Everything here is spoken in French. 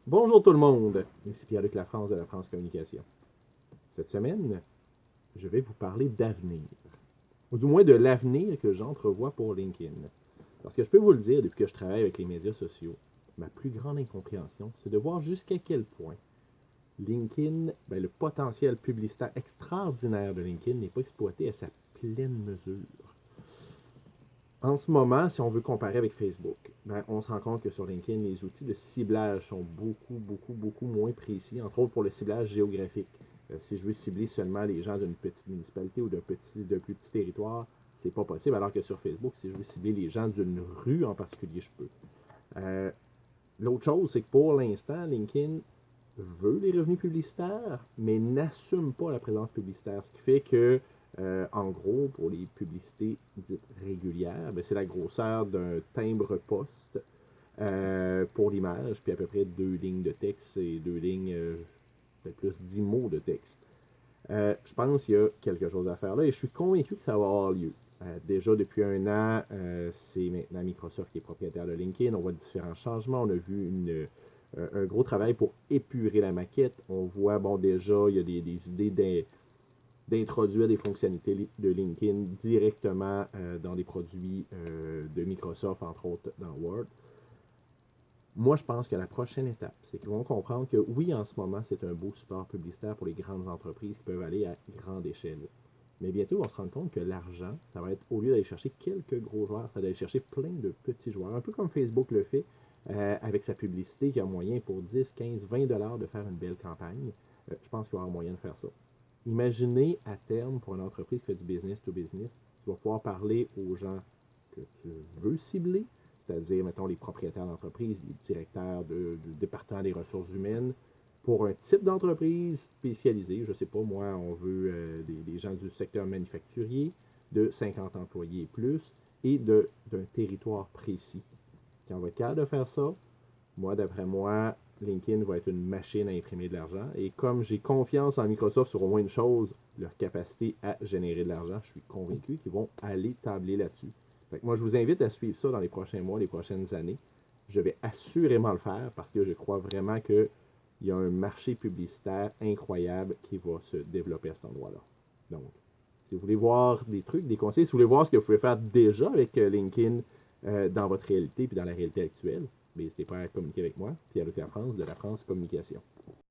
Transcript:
Bonjour tout le monde, ici Pierre-Luc Lafrance de la France Communication. Cette semaine, je vais vous parler d'avenir, ou du moins de l'avenir que j'entrevois pour LinkedIn. Parce que je peux vous le dire, depuis que je travaille avec les médias sociaux, ma plus grande incompréhension, c'est de voir jusqu'à quel point LinkedIn, le potentiel publicitaire extraordinaire de LinkedIn n'est pas exploité à sa pleine mesure. En ce moment, si on veut comparer avec Facebook, on se rend compte que sur LinkedIn, les outils de ciblage sont beaucoup moins précis, entre autres pour le ciblage géographique. Si je veux cibler seulement les gens d'une petite municipalité ou d'un plus petit territoire, c'est pas possible, alors que sur Facebook, si je veux cibler les gens d'une rue en particulier, je peux. Euh, L'autre chose, c'est que pour l'instant, LinkedIn veut les revenus publicitaires, mais n'assume pas la présence publicitaire, ce qui fait que en gros, pour les publicités dites régulières, c'est la grosseur d'un timbre-poste pour l'image, puis à peu près 2 lignes de texte et 2 lignes, peut-être plus 10 mots de texte. Je pense qu'il y a quelque chose à faire là et je suis convaincu que ça va avoir lieu. Déjà depuis un an, c'est maintenant Microsoft qui est propriétaire de LinkedIn. On voit différents changements. On a vu un gros travail pour épurer la maquette. On voit, déjà, il y a des idées d'introduire des fonctionnalités de LinkedIn directement dans des produits de Microsoft, entre autres dans Word. Moi, je pense que la prochaine étape, c'est qu'ils vont comprendre que oui, en ce moment, c'est un beau support publicitaire pour les grandes entreprises qui peuvent aller à grande échelle. Mais bientôt, on va se rendre compte que l'argent, ça va être, au lieu d'aller chercher quelques gros joueurs, ça va aller chercher plein de petits joueurs. Un peu comme Facebook le fait avec sa publicité, qui a moyen pour 10, 15, 20 dollars de faire une belle campagne. Je pense qu'il va y avoir moyen de faire ça. Imaginez à terme, pour une entreprise qui fait du business to business, tu vas pouvoir parler aux gens que tu veux cibler, c'est-à-dire, mettons, les propriétaires d'entreprise, les directeurs du département des ressources humaines, pour un type d'entreprise spécialisée. Je ne sais pas, moi, on veut des gens du secteur manufacturier, de 50 employés et plus, et d'un territoire précis. Quand on va être capable de faire ça, moi, d'après moi, LinkedIn va être une machine à imprimer de l'argent. Et comme j'ai confiance en Microsoft sur au moins une chose, leur capacité à générer de l'argent, je suis convaincu qu'ils vont aller tabler là-dessus. Fait que moi, je vous invite à suivre ça dans les prochains mois, les prochaines années. Je vais assurément le faire parce que je crois vraiment qu'il y a un marché publicitaire incroyable qui va se développer à cet endroit-là. Donc, si vous voulez voir des trucs, des conseils, si vous voulez voir ce que vous pouvez faire déjà avec LinkedIn dans votre réalité et dans la réalité actuelle, n'hésitez pas à communiquer avec moi, Pierre-Luc Lafrance de la France Communication.